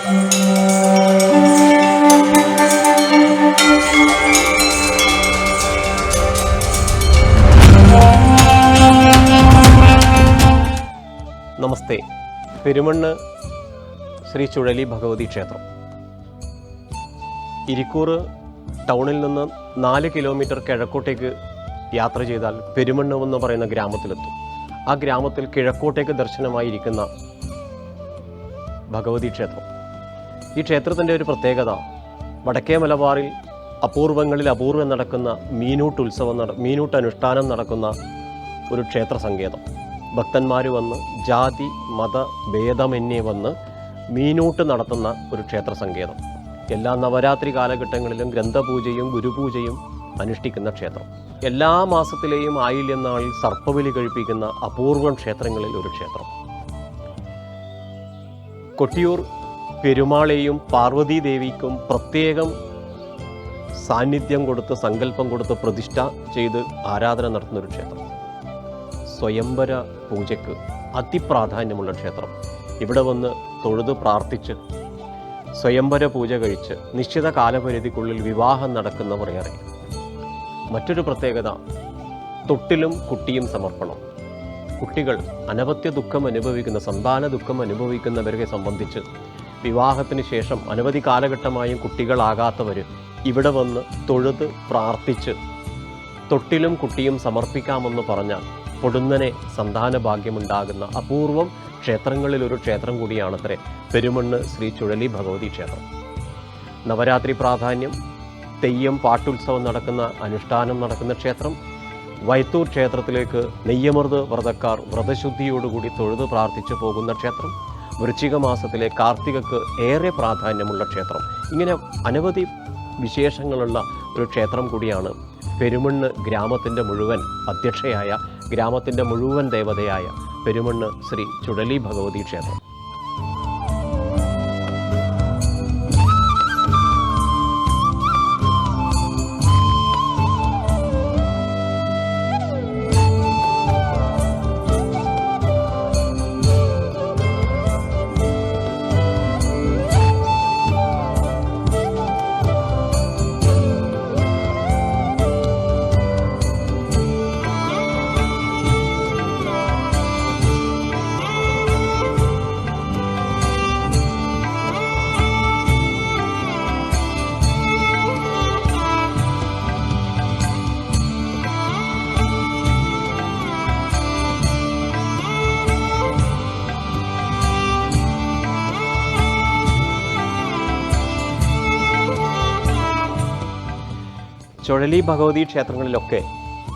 നമസ്തേ. പെരുമണ്ണ് ശ്രീ ചുഴലി ഭഗവതി ക്ഷേത്രം ഇരിക്കൂർ ടൗണിൽ നിന്ന് 4 കിലോമീറ്റർ കിഴക്കോട്ടേക്ക് യാത്ര ചെയ്താൽ പെരുമണ്ണ് എന്ന് പറയുന്ന ഗ്രാമത്തിലെത്തും. ആ ഗ്രാമത്തിൽ കിഴക്കോട്ടേക്ക് ദർശനമായിരിക്കുന്ന ഭഗവതി ക്ഷേത്രം. ഈ ക്ഷേത്രത്തിൻ്റെ ഒരു പ്രത്യേകത, വടക്കേ മലബാറിൽ അപൂർവങ്ങളിൽ അപൂർവം നടക്കുന്ന മീനൂട്ട് അനുഷ്ഠാനം നടക്കുന്ന ഒരു ക്ഷേത്ര സങ്കേതം. ഭക്തന്മാർ വന്ന് ജാതി മത ഭേദമന്യേ വന്ന് മീനൂട്ട് നടത്തുന്ന ഒരു ക്ഷേത്ര സങ്കേതം. എല്ലാ നവരാത്രി കാലഘട്ടങ്ങളിലും ഗ്രന്ഥപൂജയും ഗുരുപൂജയും അനുഷ്ഠിക്കുന്ന ക്ഷേത്രം. എല്ലാ മാസത്തിലെയും ആയില്യം നാളിൽ സർപ്പബലി കഴിപ്പിക്കുന്ന അപൂർവം ക്ഷേത്രങ്ങളിൽ ഒരു ക്ഷേത്രം. കൊട്ടിയൂർ പെരുമാളെയും പാർവതീദേവിക്കും പ്രത്യേകം സാന്നിധ്യം കൊടുത്ത് സങ്കല്പം കൊടുത്ത് പ്രതിഷ്ഠ ചെയ്ത് ആരാധന നടത്തുന്ന ഒരു ക്ഷേത്രം. സ്വയംവര പൂജയ്ക്ക് അതിപ്രാധാന്യമുള്ള ക്ഷേത്രം. ഇവിടെ വന്ന് തൊഴുത് പ്രാർത്ഥിച്ച് സ്വയംവര പൂജ കഴിച്ച് നിശ്ചിത കാലപരിധിക്കുള്ളിൽ വിവാഹം നടക്കുന്നവർ ഏറെ. മറ്റൊരു പ്രത്യേകത, തൊട്ടിലും കുട്ടിയും സമർപ്പണം. കുട്ടികൾ അനവത്യ ദുഃഖം അനുഭവിക്കുന്ന, സന്താന ദുഃഖം അനുഭവിക്കുന്നവരെ സംബന്ധിച്ച് വിവാഹത്തിന് ശേഷം അനവധി കാലഘട്ടമായും കുട്ടികളാകാത്തവർ ഇവിടെ വന്ന് തൊഴുത് പ്രാർത്ഥിച്ച് തൊട്ടിലും കുട്ടിയും സമർപ്പിക്കാമെന്ന് പറഞ്ഞാൽ പൊടുന്നനെ സന്താന ഭാഗ്യമുണ്ടാകുന്ന അപൂർവം ക്ഷേത്രങ്ങളിലൊരു ക്ഷേത്രം കൂടിയാണത്രേ പെരുമണ്ണ് ശ്രീ ചുഴലി ഭഗവതി ക്ഷേത്രം. നവരാത്രി പ്രാധാന്യം, തെയ്യം പാട്ടുത്സവം നടക്കുന്ന അനുഷ്ഠാനം നടക്കുന്ന ക്ഷേത്രം. വൈത്തൂർ ക്ഷേത്രത്തിലേക്ക് നെയ്യമൃത് വ്രതക്കാർ വ്രതശുദ്ധിയോടുകൂടി തൊഴുത് പ്രാർത്ഥിച്ചു പോകുന്ന ക്ഷേത്രം. വൃശ്ചിക മാസത്തിലെ കാർത്തികക്ക് ഏറെ പ്രാധാന്യമുള്ള ക്ഷേത്രം. ഇങ്ങനെ അനവധി വിശേഷങ്ങളുള്ള ഒരു ക്ഷേത്രം കൂടിയാണ് പെരുമണ്ണ് ഗ്രാമത്തിൻ്റെ മുഴുവൻ അധ്യക്ഷയായ, ഗ്രാമത്തിൻ്റെ മുഴുവൻ ദേവതയായ പെരുമണ്ണ് ശ്രീ ചുഴലി ഭഗവതി ക്ഷേത്രം. ചുഴലി ഭഗവതി ക്ഷേത്രങ്ങളിലൊക്കെ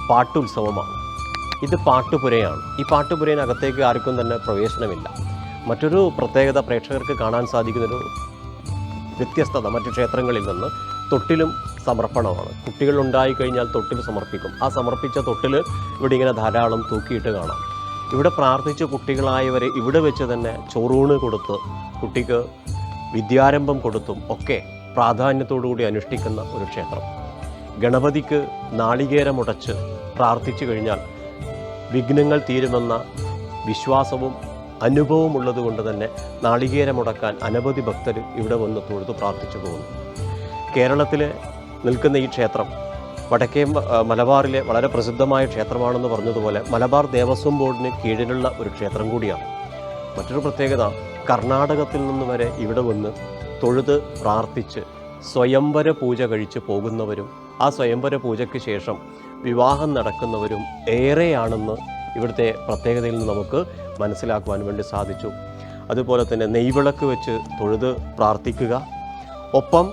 പാട്ടുത്സവമാണ്. ഇത് പാട്ടുപുരയാണ്. ഈ പാട്ടുപുരയിനകത്തേക്ക് ആർക്കും തന്നെ പ്രവേശനമില്ല. മറ്റൊരു പ്രത്യേകത പ്രേക്ഷകർക്ക് കാണാൻ സാധിക്കുന്നൊരു വ്യത്യസ്തത, മറ്റു ക്ഷേത്രങ്ങളിൽ നിന്ന് തൊട്ടിലും സമർപ്പണമാണ്. കുട്ടികൾ ഉണ്ടായിക്കഴിഞ്ഞാൽ തൊട്ടിൽ സമർപ്പിക്കും. ആ സമർപ്പിച്ച തൊട്ടിൽ ഇവിടെ ഇങ്ങനെ ധാരാളം തൂക്കിയിട്ട് കാണാം. ഇവിടെ പ്രാർത്ഥിച്ച് കുട്ടികളായവരെ ഇവിടെ വെച്ച് തന്നെ ചോറൂണ് കൊടുത്ത് കുട്ടിക്ക് വിദ്യാരംഭം കൊടുത്തും ഒക്കെ പ്രാധാന്യത്തോടുകൂടി അനുഷ്ഠിക്കുന്ന ഒരു ക്ഷേത്രം. ഗണപതിക്ക് നാളികേരമുടച്ച് പ്രാർത്ഥിച്ചു കഴിഞ്ഞാൽ വിഘ്നങ്ങൾ തീരുമെന്ന വിശ്വാസവും അനുഭവവും ഉള്ളതുകൊണ്ട് തന്നെ നാളികേരമുടക്കാൻ അനവധി ഭക്തർ ഇവിടെ വന്ന് തൊഴുതു പ്രാർത്ഥിച്ചു പോകുന്നു. കേരളത്തിൽ നിൽക്കുന്ന ഈ ക്ഷേത്രം വടക്കേ മലബാറിലെ വളരെ പ്രസിദ്ധമായ ക്ഷേത്രമാണെന്ന് പറഞ്ഞതുപോലെ മലബാർ ദേവസ്വം ബോർഡിന് കീഴിലുള്ള ഒരു ക്ഷേത്രം കൂടിയാണ്. മറ്റൊരു പ്രത്യേകത, കർണാടകത്തിൽ നിന്ന് വരെ ഇവിടെ വന്ന് തൊഴുത് പ്രാർത്ഥിച്ച് സ്വയംവര പൂജ കഴിച്ച് പോകുന്നവരും ആ സ്വയംവര പൂജയ്ക്ക് ശേഷം വിവാഹം നടക്കുന്നവരും ഏറെയാണെന്ന് ഇവിടുത്തെ പ്രത്യേകതയിൽ നിന്ന് നമുക്ക് മനസ്സിലാക്കുവാൻ വേണ്ടി സാധിച്ചു. അതുപോലെ തന്നെ നെയ്വിളക്ക് വെച്ച് തൊഴുത് പ്രാർത്ഥിക്കുക, ഒപ്പം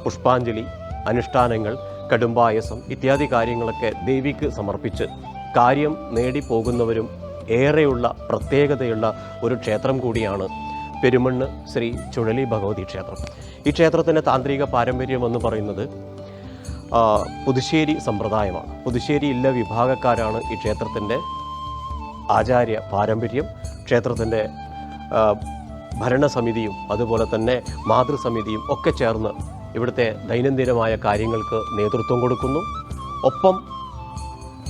പുഷ്പാഞ്ജലി, അനുഷ്ഠാനങ്ങൾ, കടുംബായസം ഇത്യാദി കാര്യങ്ങളൊക്കെ ദേവിക്ക് സമർപ്പിച്ച് കാര്യം നേടിപ്പോകുന്നവരും ഏറെയുള്ള പ്രത്യേകതയുള്ള ഒരു ക്ഷേത്രം കൂടിയാണ് പെരുമണ്ണ് ശ്രീ ചുഴലി ഭഗവതി ക്ഷേത്രം. ഈ ക്ഷേത്രത്തിൻ്റെ താന്ത്രിക പാരമ്പര്യം എന്ന് പറയുന്നത് പുതുശ്ശേരി സമ്പ്രദായമാണ്. പുതുശ്ശേരി ഇല്ല വിഭാഗക്കാരാണ് ഈ ക്ഷേത്രത്തിൻ്റെ ആചാര്യ പാരമ്പര്യം. ക്ഷേത്രത്തിൻ്റെ ഭരണസമിതിയും അതുപോലെ തന്നെ മാതൃസമിതിയും ഒക്കെ ചേർന്ന് ഇവിടുത്തെ ദൈനംദിനമായ കാര്യങ്ങൾക്ക് നേതൃത്വം കൊടുക്കുന്നു. ഒപ്പം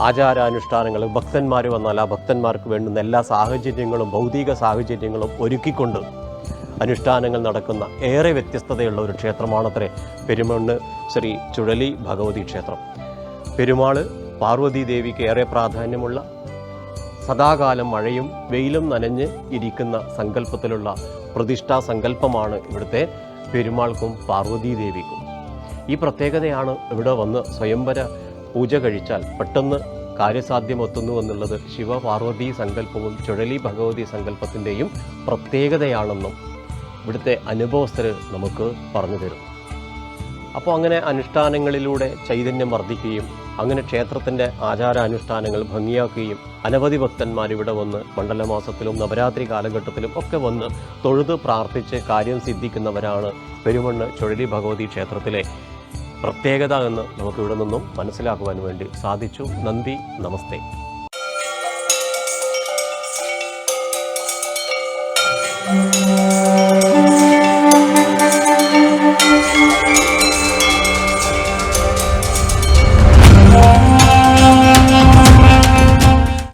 ആചാരാനുഷ്ഠാനങ്ങൾ, ഭക്തന്മാർ വന്നാൽ ആ ഭക്തന്മാർക്ക് വേണ്ടുന്ന എല്ലാ സാഹചര്യങ്ങളും ഭൗതിക സാഹചര്യങ്ങളും ഒരുക്കിക്കൊണ്ട് അനുഷ്ഠാനങ്ങൾ നടക്കുന്ന ഏറെ വ്യത്യസ്തതയുള്ള ഒരു ക്ഷേത്രമാണത്രേ പെരുമണ്ണ് ശ്രീ ചുഴലി ഭഗവതി ക്ഷേത്രം. പെരുമാൾ പാർവതി ദേവിക്ക് ഏറെ പ്രാധാന്യമുള്ള, സദാകാലം മഴയും വെയിലും നനഞ്ഞ് ഇരിക്കുന്ന സങ്കല്പത്തിലുള്ള പ്രതിഷ്ഠാ സങ്കല്പമാണ് ഇവിടുത്തെ പെരുമാൾക്കും പാർവതി ദേവിക്കും. ഈ പ്രത്യേകതയാണ് ഇവിടെ വന്ന് സ്വയംവര പൂജ കഴിച്ചാൽ പെട്ടെന്ന് കാര്യസാധ്യമെത്തുന്നു എന്നുള്ളത് ശിവപാർവതി സങ്കല്പവും ചുഴലി ഭഗവതി സങ്കല്പത്തിൻ്റെയും പ്രത്യേകതയാണെന്നും ഇവിടുത്തെ അനുഭവസ്ഥർ നമുക്ക് പറഞ്ഞു തരും. അപ്പോൾ അങ്ങനെ അനുഷ്ഠാനങ്ങളിലൂടെ ചൈതന്യം വർദ്ധിക്കുകയും അങ്ങനെ ക്ഷേത്രത്തിൻ്റെ ആചാരാനുഷ്ഠാനങ്ങൾ ഭംഗിയാക്കുകയും അനവധി ഭക്തന്മാർ ഇവിടെ വന്ന് മണ്ഡലമാസത്തിലും നവരാത്രി കാലഘട്ടത്തിലും ഒക്കെ വന്ന് തൊഴുത് പ്രാർത്ഥിച്ച് കാര്യം സിദ്ധിക്കുന്നവരാണ് പെരുമണ്ണ് ചുഴലി ഭഗവതി ക്ഷേത്രത്തിലെ പ്രത്യേകത എന്ന് നമുക്കിവിടെ നിന്നും മനസ്സിലാക്കുവാൻ വേണ്ടി സാധിച്ചു. നന്ദി, നമസ്തേ.